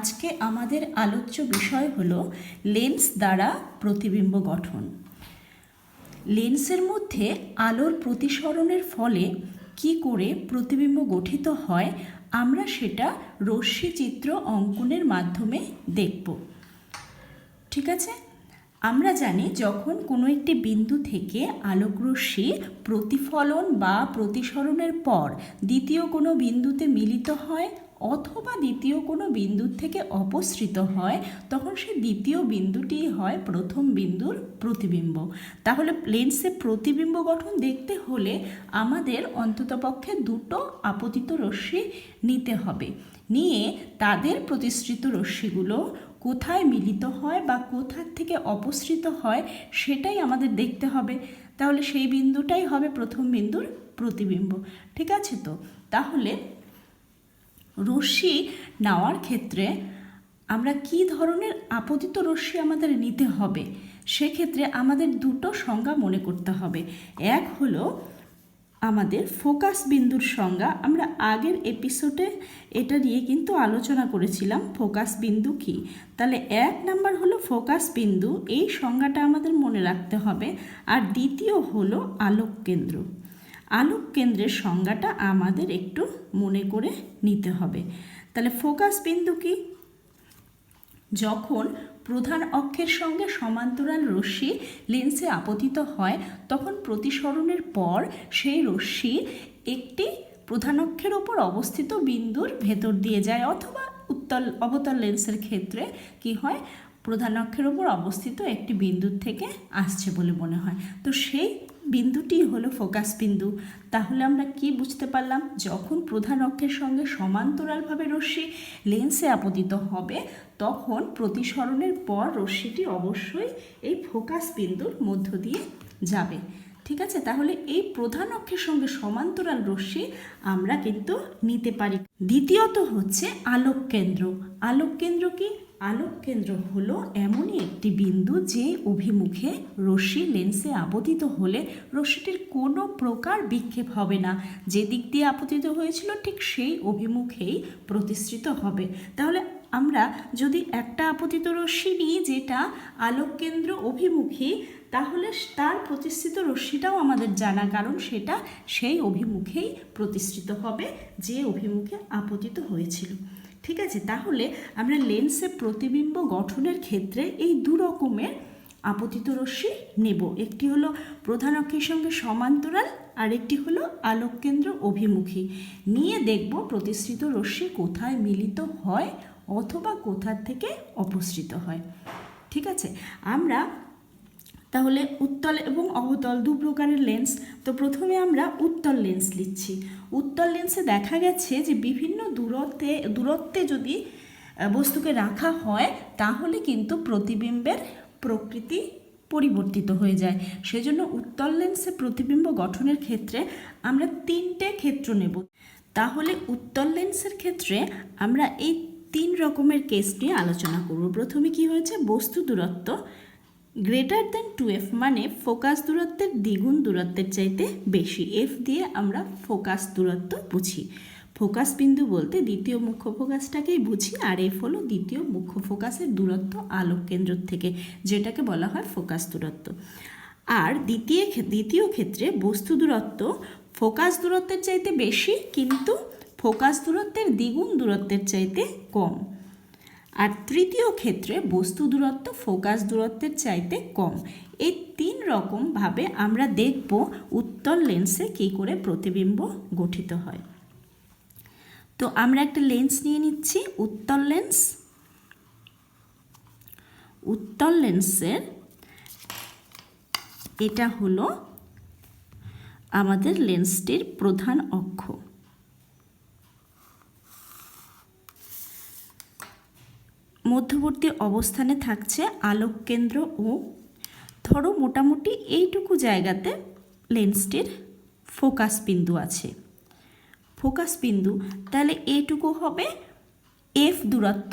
আজকে আমাদের আলোচ্য বিষয় হলো লেন্স দ্বারা প্রতিবিম্ব গঠন। লেন্সের মধ্যে আলোর প্রতিসরণের ফলে কি করে প্রতিবিম্ব গঠিত হয় আমরা সেটা রশ্মিচিত্র অঙ্কনের মাধ্যমে দেখব। ঠিক আছে, আমরা জানি যখন কোনো একটি বিন্দু থেকে আলোকরশ্মি প্রতিফলন বা প্রতিসরণের পর দ্বিতীয় কোনো বিন্দুতে মিলিত হয় অথবা দ্বিতীয় কোনো বিন্দুর থেকে অপসৃত হয়, তখন সেই দ্বিতীয় বিন্দুটি হয় প্রথম বিন্দুর প্রতিবিম্ব। তাহলে লেন্সে প্রতিবিম্ব গঠন দেখতে হলে আমাদের অন্ততপক্ষে দুটো আপতিত রশ্মি নিতে হবে, নিয়ে তাদের প্রতিসৃত রশ্মিগুলো কোথায় মিলিত হয় বা কোথার থেকে অপসৃত হয় সেটাই আমাদের দেখতে হবে। তাহলে সেই বিন্দুটাই হবে প্রথম বিন্দুর প্রতিবিম্ব। ঠিক আছে, তো তাহলে রশ্মি নেওয়ার ক্ষেত্রে আমরা কি ধরনের আপতিত রশ্মি আমাদের নিতে হবে, সেক্ষেত্রে আমাদের দুটো সংজ্ঞা মনে করতে হবে। এক হলো আমাদের ফোকাস বিন্দুর সংজ্ঞা। আমরা আগের এপিসোডে এটা নিয়ে কিন্তু আলোচনা করেছিলাম ফোকাস বিন্দু কি। তাহলে এক নাম্বার হলো ফোকাস বিন্দু, এই সংজ্ঞাটা আমাদের মনে রাখতে হবে। আর দ্বিতীয় হলো আলোক কেন্দ্র। আলোক কেন্দ্রের সংজ্ঞাটা আমাদের একটু মনে করে নিতে হবে। তাহলে ফোকাস বিন্দু কি? যখন প্রধান অক্ষের সঙ্গে সমান্তরাল রশ্মি লেন্সে আপতিত হয় তখন প্রতিসরণের পর সেই রশ্মি একটি প্রধান অক্ষের ওপর অবস্থিত বিন্দুর ভেতর দিয়ে যায়, অথবা অবতল লেন্সের ক্ষেত্রে কি হয়, প্রধান অক্ষের ওপর অবস্থিত একটি বিন্দুর থেকে আসছে বলে মনে হয়। তো সেই বিন্দুটি হলো ফোকাস বিন্দু। তাহলে আমরা কি বুঝতে পারলাম, যখন প্রধান অক্ষের সঙ্গে সমান্তরালভাবে রশ্মি লেন্সে আপতিত হবে তখন প্রতিসরণের পর রশ্মিটি অবশ্যই এই ফোকাস বিন্দুর মধ্য দিয়ে যাবে। ঠিক আছে, তাহলে এই প্রধান অক্ষের সঙ্গে সমান্তরাল রশ্মি আমরা কিন্তু নিতে পারি। দ্বিতীয়ত হচ্ছে আলোক কেন্দ্র। আলোক কেন্দ্র কি? আলোক কেন্দ্র হলো এমনই একটি বিন্দু যে অভিমুখে রশ্মি লেন্সে আপতিত হলে রশ্মিটির কোনো প্রকার বিক্ষেপ হবে না, যে দিক দিয়ে আপতিত হয়েছিল ঠিক সেই অভিমুখেই প্রতিসৃত হবে। তাহলে আমরা যদি একটা আপতিত রশ্মি নিই যেটা আলোক কেন্দ্র অভিমুখী, তাহলে তার প্রতিসৃত রশ্মিটাও আমাদের জানা, কারণ সেটা সেই অভিমুখেই প্রতিসৃত হবে যে অভিমুখে আপতিত হয়েছিল। ঠিক আছে, তাহলে আমরা লেন্সে প্রতিবিম্ব গঠনের ক্ষেত্রে এই দু রকমের আপতিত রশ্মি নেব। একটি হলো প্রধান অক্ষের সঙ্গে সমান্তরাল, আর একটি হলো আলোক কেন্দ্র অভিমুখী। নিয়ে দেখব প্রতিসৃত রশ্মি কোথায় মিলিত হয় অথবা কোথার থেকে অপসৃত হয়। ঠিক আছে, আমরা তাহলে উত্তল এবং অবতল দু প্রকারের লেন্স। তো প্রথমে আমরা উত্তল লেন্স লিখছি। উত্তল লেন্সে দেখা গেছে যে বিভিন্ন দূরত্বে যদি বস্তুকে রাখা হয় তাহলে কিন্তু প্রতিবিম্বের প্রকৃতি পরিবর্তিত হয়ে যায়। সেজন্য উত্তল লেন্সে প্রতিবিম্ব গঠনের ক্ষেত্রে আমরা তিনটে ক্ষেত্র নেব। তাহলে উত্তল লেন্সের ক্ষেত্রে আমরা এই তিন রকমের কেস নিয়ে আলোচনা করব। প্রথমে কি হয়েছে, বস্তু দূরত্ব গ্রেটার দেন 2f, মানে ফোকাস দূরত্বের দ্বিগুণ দূরত্বের চাইতে বেশি। এফ দিয়ে আমরা ফোকাস দূরত্ব বুঝি। ফোকাস বিন্দু বলতে দ্বিতীয় মুখ্য ফোকাসটাকেই বুঝি, আর এফ হলো দ্বিতীয় মুখ্য ফোকাসের দূরত্ব আলোক কেন্দ্র থেকে, যেটাকে বলা হয় ফোকাস দূরত্ব। আর দ্বিতীয় ক্ষেত্রে বস্তু দূরত্ব ফোকাস দূরত্বের চাইতে বেশি কিন্তু ফোকাস দূরত্বের দ্বিগুণ দূরত্বের চাইতে কম। আর তৃতীয় ক্ষেত্রে বস্তু দূরত্ব ফোকাস দূরত্বের চাইতে কম। এই তিন রকমভাবে আমরা দেখব উত্তল লেন্সে কী করে প্রতিবিম্ব গঠিত হয়। তো আমরা একটা লেন্স নিয়ে নিচ্ছি, উত্তল লেন্স। উত্তল লেন্সের এটা হলো আমাদের লেন্সটির প্রধান অক্ষ। মধ্যবর্তী অবস্থানে থাকছে আলোক কেন্দ্র ও ধরো মোটামুটি এইটুকু জায়গাতে লেন্সটির ফোকাস বিন্দু আছে। ফোকাস বিন্দু তাহলে এইটুকু হবে এফ দূরত্ব,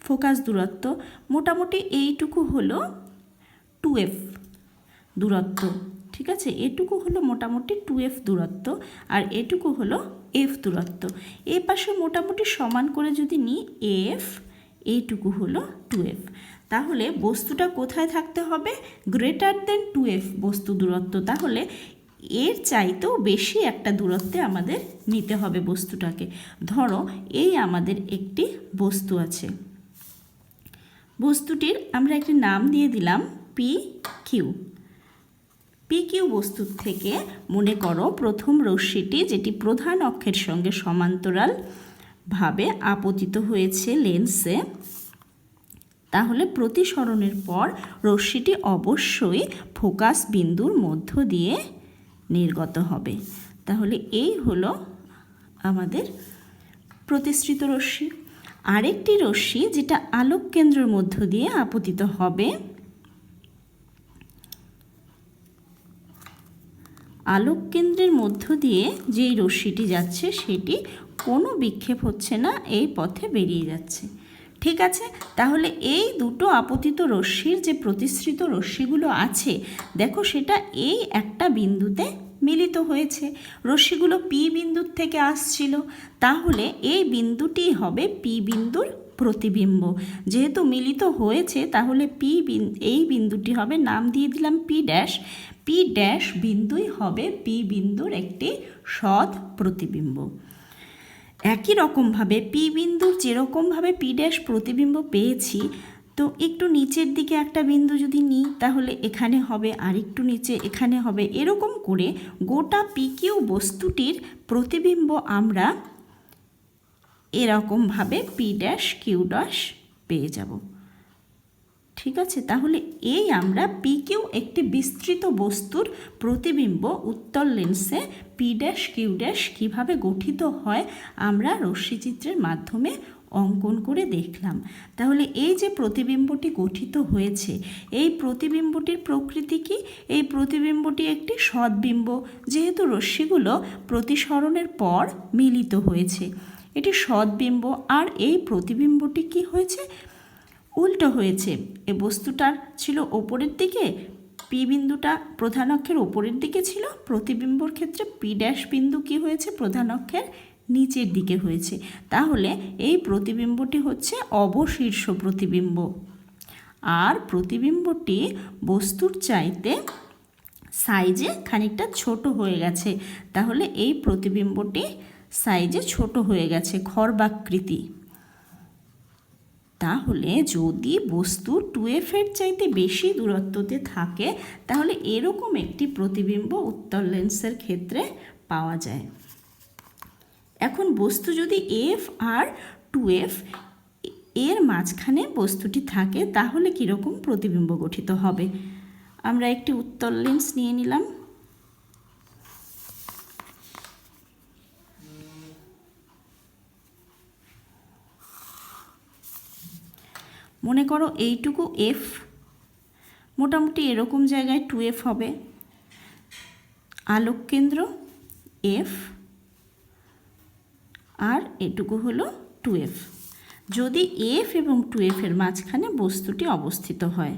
ফোকাস দূরত্ব। মোটামুটি এইটুকু হলো 2f দূরত্ব। ঠিক আছে, এটুকু হলো মোটামুটি 2f দূরত্ব, আর এটুকু হলো f দূরত্ব। এই পাশে মোটামুটি সমান করে যদি নিই, এফ এইটুকু হলো 2f। তাহলে বস্তুটা কোথায় থাকতে হবে? গ্রেটার দেন 2f বস্তু দূরত্ব। তাহলে এর চাইতেও বেশি একটা দূরত্বে আমাদের নিতে হবে বস্তুটাকে। ধরো এই আমাদের একটি বস্তু আছে, বস্তুটির আমরা একটি নাম দিয়ে দিলাম PQ। PQ বস্তুর থেকে মনে করো প্রথম রশ্মিটি, যেটি প্রধান অক্ষের সঙ্গে সমান্তরালভাবে আপতিত হয়েছে লেন্সে, তাহলে প্রতিসরণের পর রশ্মিটি অবশ্যই ফোকাস বিন্দুর মধ্য দিয়ে নির্গত হবে। তাহলে এই হলো আমাদের প্রতিসৃত রশ্মি। আরেকটি রশ্মি যেটা আলোক কেন্দ্রের মধ্য দিয়ে আপতিত হবে, আলোক কেন্দ্রের মধ্য দিয়ে যেই রশ্মিটি যাচ্ছে সেটি কোনো বিক্ষেপ হচ্ছে না, এই পথে বেরিয়ে যাচ্ছে। ঠিক আছে, তাহলে এই দুটো আপতিত রশ্মির যে প্রতিসৃত রশ্মিগুলো আছে, দেখো সেটা এই একটা বিন্দুতে মিলিত হয়েছে। রশ্মিগুলো P বিন্দুর থেকে আসছিল, তাহলে এই বিন্দুটি হবে P বিন্দুর প্রতিবিম্ব। যেহেতু মিলিত হয়েছে তাহলে এই বিন্দুটি হবে, নাম দিয়ে দিলাম P ড্যাশ। P ড্যাশ বিন্দুই হবে P বিন্দুর একটি সৎ প্রতিবিম্ব। একই রকমভাবে P বিন্দুর যেরকমভাবে P ড্যাশ প্রতিবিম্ব পেয়েছি, তো একটু নিচের দিকে একটা বিন্দু যদি নিই তাহলে এখানে হবে, আর একটু নিচে এখানে হবে, এরকম করে গোটা PQ বস্তুটির প্রতিবিম্ব আমরা এরকমভাবে P ড্যাশ Q ড্যাশ পেয়ে যাব। ঠিক আছে, তাহলে এই আমরা PQ একটি বিস্তৃত বস্তুর প্রতিবিম্ব উত্তল লেন্সে P ড্যাশ Q ড্যাশ কীভাবে গঠিত হয় আমরা রশ্মিচিত্রের মাধ্যমে অঙ্কন করে দেখলাম। তাহলে এই যে প্রতিবিম্বটি গঠিত হয়েছে, এই প্রতিবিম্বটির প্রকৃতি কি? এই প্রতিবিম্বটি একটি সদ্বিম্ব, যেহেতু রশ্মিগুলো প্রতিসরণের পর মিলিত হয়েছে, এটি সদ্বিম্ব। আর এই প্রতিবিম্বটি কি হয়েছে? উল্টো হয়েছে। এই বস্তুটার ছিল ওপরের দিকে, P বিন্দুটা প্রধান অক্ষের ওপরের দিকে ছিল, প্রতিবিম্বর ক্ষেত্রে P ড্যাশ বিন্দু কি হয়েছে? প্রধান অক্ষের নিচের দিকে হয়েছে। তাহলে এই প্রতিবিম্বটি হচ্ছে অবশীর্ষ প্রতিবিম্ব, আর প্রতিবিম্বটি বস্তুর চাইতে সাইজে খানিকটা ছোট হয়ে গেছে। তাহলে এই প্রতিবিম্বটি সাইজে ছোট হয়ে গেছে, খর্বাকৃতি। তাহলে যদি বস্তু 2f এর চাইতে বেশি দূরত্বতে থাকে তাহলে এরকম একটি প্রতিবিম্ব উত্তল লেন্সের ক্ষেত্রে পাওয়া যায়। এখন বস্তু যদি f আর 2f এর মাঝখানে বস্তুটি থাকে তাহলে কীরকম প্রতিবিম্ব গঠিত হবে? আমরা একটি উত্তল লেন্স নিয়ে নিলাম। মনে করো এইটুকু f, মোটামুটি এরকম জায়গায় 2f হবে, আলোক কেন্দ্র f, আর এটুকু হলো 2f। যদি f এবং 2f এর মাঝখানে বস্তুটি অবস্থিত হয়,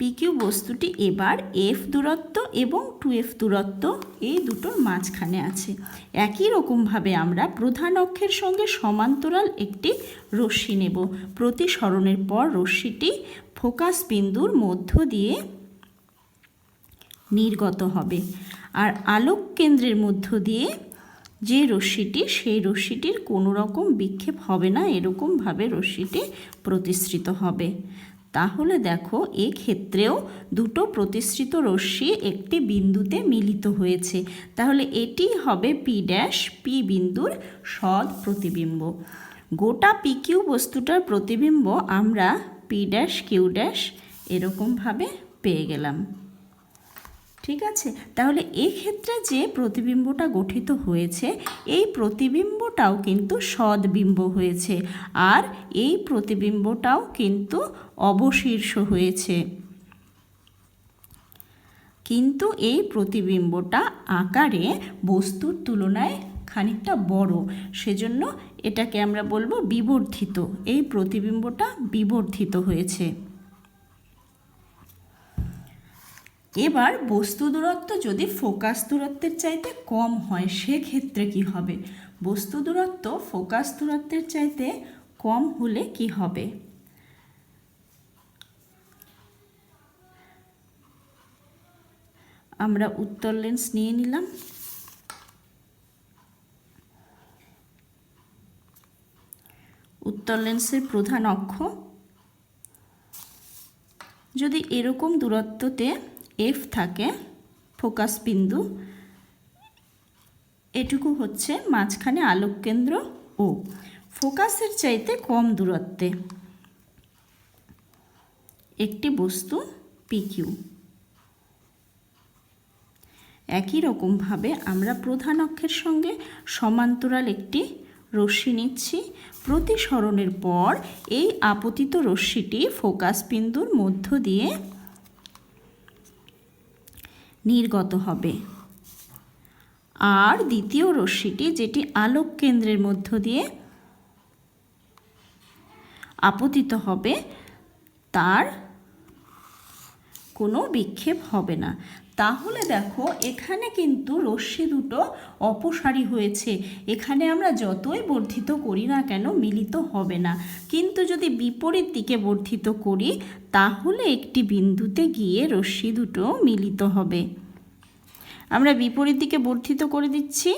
PQ বস্তুটি এবার f দূরত্ব এবং 2f দূরত্ব এই দুটোর মাঝখানে আছে। একই রকমভাবে আমরা প্রধান অক্ষের সঙ্গে সমান্তরাল একটি রশ্মি নেব। প্রতিসরণের পর রশ্মিটি ফোকাস বিন্দুর মধ্য দিয়ে নির্গত হবে, আর আলোক কেন্দ্রের মধ্য দিয়ে যে রশ্মিটি, সেই রশ্মিটির কোনো রকম বিক্ষেপ হবে না, এরকমভাবে রশ্মিটি প্রতিসৃত হবে। তাহলে দেখো এক্ষেত্রেও দুটো প্রতিসৃত রশ্মি একটি বিন্দুতে মিলিত হয়েছে। তাহলে এটি হবে P ড্যাশ P বিন্দুর সৎ প্রতিবিম্ব। গোটা PQ বস্তুটার প্রতিবিম্ব আমরা P ড্যাশ Q ড্যাশ এরকমভাবে পেয়ে গেলাম। ঠিক আছে, তাহলে এক্ষেত্রে যে প্রতিবিম্বটা গঠিত হয়েছে এই প্রতিবিম্বটাও কিন্তু সদ্বিম্ব হয়েছে, আর এই প্রতিবিম্বটাও কিন্তু অবশীর্ষ হয়েছে। কিন্তু এই প্রতিবিম্বটা আকারে বস্তুর তুলনায় খানিকটা বড়, সেজন্য এটাকে আমরা বলবো বিবর্ধিত। এই প্রতিবিম্বটা বিবর্ধিত হয়েছে। এবার বস্তু দূরত্ব যদি ফোকাস দূরত্বের চাইতে কম হয় সেক্ষেত্রে কি হবে? বস্তু দূরত্ব ফোকাস দূরত্বের চাইতে কম হলে কি হবে? আমরা উত্তর লেন্স নিয়ে নিলাম। উত্তর লেন্সের প্রধান অক্ষ যদি এরকম দূরত্বতে এফ থাকে, ফোকাস বিন্দু, এটুকু হচ্ছে মাঝখানে আলোক কেন্দ্র ও, ফোকাসের চাইতে কম দূরত্বে একটি বস্তু পিকিউ। একই রকমভাবে আমরা প্রধান অক্ষের সঙ্গে সমান্তরাল একটি রশ্মি নিচ্ছি। প্রতিসরণের পর এই আপতিত রশ্মিটি ফোকাস বিন্দুর মধ্য দিয়ে নির্গত হবে, আর দ্বিতীয় রশ্মিটি যেটি আলোক কেন্দ্রের মধ্য দিয়ে আপতিত হবে তার কোনো বিক্ষেপ হবে না। তাহলে দেখো এখানে কিন্তু রশ্মি দুটো অপসারী হয়েছে। এখানে আমরা যতই বর্ধিত করি না কেন মিলিত হবে না, কিন্তু যদি বিপরীত দিকে বর্ধিত করি তাহলে একটি বিন্দুতে গিয়ে রশ্মি দুটো মিলিত হবে। আমরা বিপরীত দিকে বর্ধিত করে দিচ্ছি।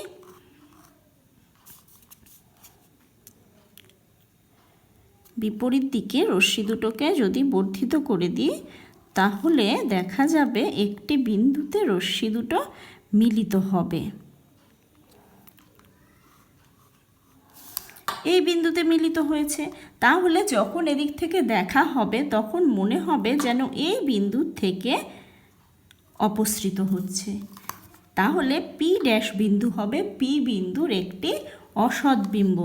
বিপরীত দিকে রশ্মি দুটোকে যদি বর্ধিত করে দিই তাহলে দেখা যাবে একটি বিন্দুতে রশ্মি দুটো মিলিত হবে। এই বিন্দুতে মিলিত হয়েছে, তাহলে যখন এদিক থেকে দেখা হবে তখন মনে হবে যেন এই বিন্দু থেকে অপসৃত হচ্ছে। তাহলে পি ড্যাশ বিন্দু হবে পি বিন্দুর একটি অসৎবিম্ব।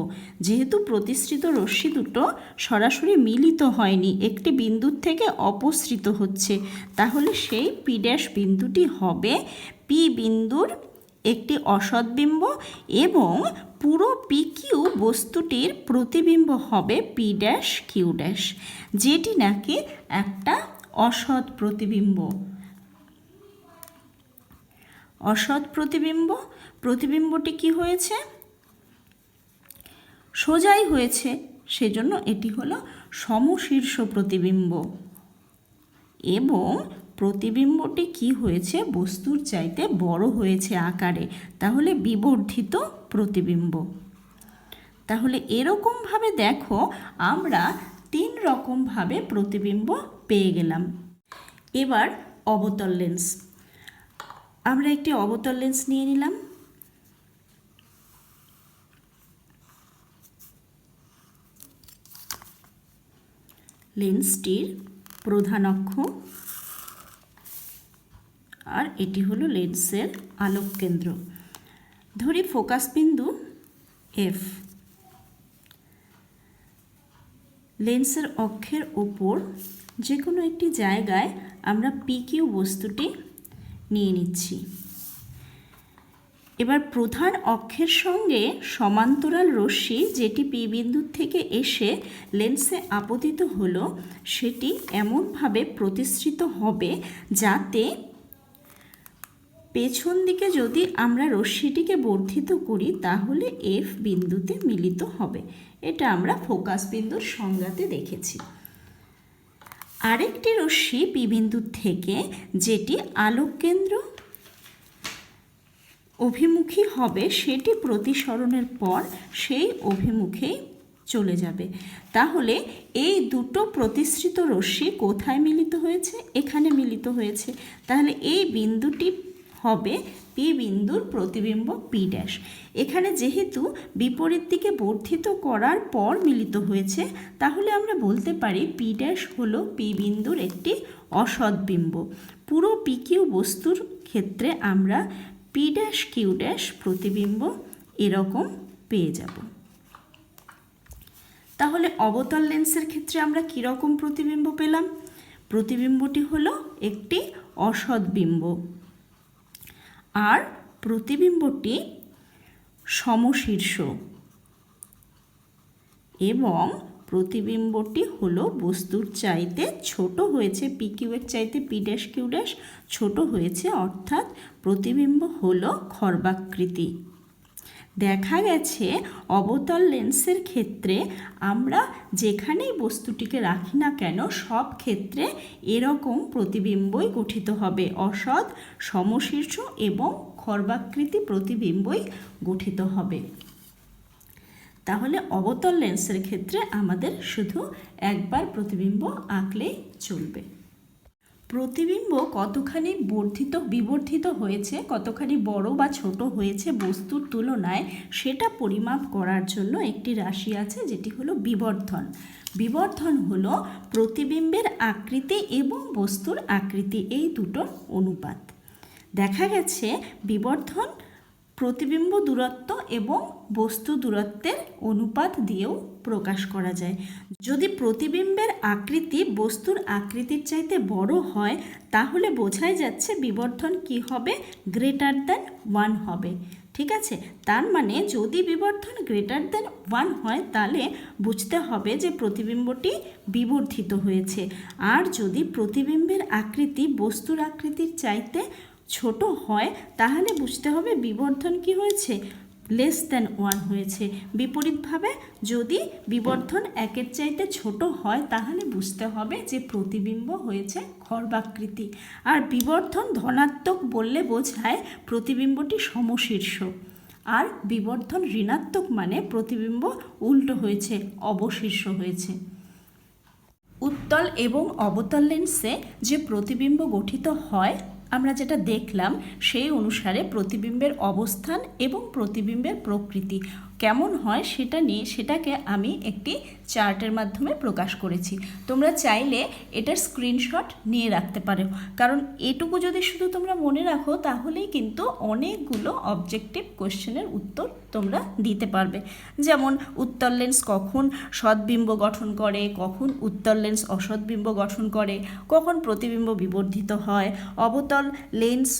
যেহেতু প্রতিসৃত রশ্মি দুটো সরাসরি মিলিত হয়নি, একটি বিন্দুর থেকে অপসৃত হচ্ছে, তাহলে সেই পি ড্যাশ বিন্দুটি হবে পি বিন্দুর একটি অসৎবিম্ব এবং পুরো পি কিউ বস্তুটির প্রতিবিম্ব হবে পি ড্যাশ কিউ ড্যাশ, যেটি নাকি একটা অসৎ প্রতিবিম্ব। অসৎ প্রতিবিম্ব, প্রতিবিম্বটি কি হয়েছে? সোজাই হয়েছে, সেজন্য এটি হলো সমশীর্ষ প্রতিবিম্ব। এবং প্রতিবিম্বটি কি হয়েছে? বস্তুর চাইতে বড় হয়েছে আকারে, তাহলে বিবর্ধিত প্রতিবিম্ব। তাহলে এরকমভাবে দেখো আমরা 3 রকমভাবে প্রতিবিম্ব পেয়ে গেলাম। এবার অবতল লেন্স। আমরা একটি অবতল লেন্স নিয়ে নিলাম। লেন্সটির প্রধান অক্ষ আর এটি হলো লেন্সের আলোক কেন্দ্র। ধরি ফোকাস বিন্দু এফ। লেন্সের অক্ষের ওপর যে কোনো একটি জায়গায় আমরা পি কিউ বস্তুটি নিয়ে নিচ্ছি। এবার প্রধান অক্ষের সঙ্গে সমান্তরাল রশ্মি যেটি পি বিন্দু থেকে এসে লেন্সে আপতিত হলো সেটি এমনভাবে প্রতিসৃত হবে যাতে পেছন দিকে যদি আমরা রশ্মিটিকে বর্ধিত করি তাহলে এফ বিন্দুতে মিলিত হবে। এটা আমরা ফোকাস বিন্দুর সংজ্ঞাতে দেখেছি। আরেকটি রশ্মি পি বিন্দু থেকে যেটি আলোক কেন্দ্র অভিমুখী হবে সেটি প্রতিসরণের পর সেই অভিমুখেই চলে যাবে। তাহলে এই দুটো প্রতিসৃত রশ্মি কোথায় মিলিত হয়েছে? এখানে মিলিত হয়েছে। তাহলে এই বিন্দুটি হবে পি বিন্দুর প্রতিবিম্ব পি ড্যাশ। এখানে যেহেতু বিপরীত দিকে বর্ধিত করার পর মিলিত হয়েছে তাহলে আমরা বলতে পারি পি ড্যাশ হলো পি বিন্দুর একটি অসৎ বিম্ব। পুরো পি কিউ বস্তুর ক্ষেত্রে আমরা পি ড্যাশ কিউ ড্যাশ প্রতিবিম্ব এরকম পেয়ে যাব। তাহলে অবতল লেন্সের ক্ষেত্রে আমরা কীরকম প্রতিবিম্ব পেলাম? প্রতিবিম্বটি হলো একটি অসৎ বিম্ব আর প্রতিবিম্বটি সমশীর্ষ এবং প্রতিবিম্বটি হলো বস্তুর চাইতে ছোট হয়েছে, পি কিউ এর চাইতে পি ড্যাশ কিউ ড্যাশ ছোট হয়েছে, অর্থাৎ প্রতিবিম্ব হলো খর্বাকৃতি। দেখা গেছে অবতল লেন্সের ক্ষেত্রে আমরা যেখানেই বস্তুটিকে রাখি না কেন সব ক্ষেত্রে এরকম প্রতিবিম্বই গঠিত হবে, অসৎ, সমশীর্ষ এবং খর্বাকৃতি প্রতিবিম্বই গঠিত হবে। তাহলে অবতল লেন্সের ক্ষেত্রে আমাদের শুধু একবার প্রতিবিম্ব আঁকলেই চলবে। প্রতিবিম্ব কতখানি বিবর্ধিত হয়েছে, কতখানি বড় বা ছোট হয়েছে বস্তুর তুলনায়, সেটা পরিমাপ করার জন্য একটি রাশি আছে যেটি হলো বিবর্ধন। বিবর্ধন হলো প্রতিবিম্বের আকৃতি এবং বস্তুর আকৃতি এই দুটোর অনুপাত। দেখা গেছে বিবর্ধন প্রতিবিম্ব দূরত্ব এবং বস্তু দূরত্বের অনুপাত দিয়েও প্রকাশ করা যায়। যদি প্রতিবিম্বের আকৃতি বস্তুর আকৃতির চাইতে বড় হয় তাহলে বোঝাই যাচ্ছে বিবর্ধন কি হবে, গ্রেটার দ্যান 1 হবে। ঠিক আছে, তার মানে যদি বিবর্ধন গ্রেটার দ্যান 1 হয় তাহলে বুঝতে হবে যে প্রতিবিম্বটি বিবর্ধিত হয়েছে। আর যদি প্রতিবিম্বের আকৃতি বস্তুর আকৃতির চাইতে ছোট হয় তাহলে বুঝতে হবে বিবর্ধন কি হয়েছে, লেস দ্যান 1 হয়েছে। বিপরীতভাবে যদি বিবর্ধন 1-এর চাইতে ছোট হয় তাহলে বুঝতে হবে যে প্রতিবিম্ব হয়েছে খর্বাকৃতি। আর বিবর্ধন ধনাত্মক বললে বোঝায় প্রতিবিম্বটি সমশীর্ষ, আর বিবর্ধন ঋণাত্মক মানে প্রতিবিম্ব উল্টো হয়েছে, অবশীর্ষ হয়েছে। উত্তল এবং অবতল লেন্সে যে প্রতিবিম্ব গঠিত হয় আমরা যেটা দেখলাম সেই অনুসারে প্রতিবিম্বের অবস্থান এবং প্রতিবিম্বের প্রকৃতি কেমন হয় সেটাকে আমি একটি চার্টের মাধ্যমে প্রকাশ করেছি। তোমরা চাইলে এটার স্ক্রিনশট নিয়ে রাখতে পারো, কারণ এটুকু যদি শুধু তোমরা মনে রাখো তাহলেই কিন্তু অনেকগুলো অবজেক্টিভ কোশ্চেনের উত্তর তোমরা দিতে পারবে। যেমন উত্তল লেন্স কখন সদ্বিম্ব গঠন করে, কখন উত্তল লেন্স অসদ্বিম্ব গঠন করে, কখন প্রতিবিম্ব বিবর্ধিত হয়, অবতল লেন্স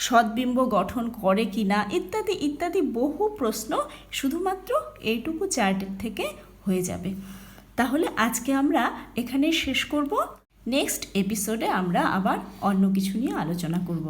সদ্বিম্ব গঠন করে কি না, ইত্যাদি ইত্যাদি বহু প্রশ্ন শুধুমাত্র এইটুকু চার্টের থেকে হয়ে যাবে। তাহলে আজকে আমরা এখানেই শেষ করব। নেক্সট এপিসোডে আমরা আবার অন্য কিছু নিয়ে আলোচনা করব।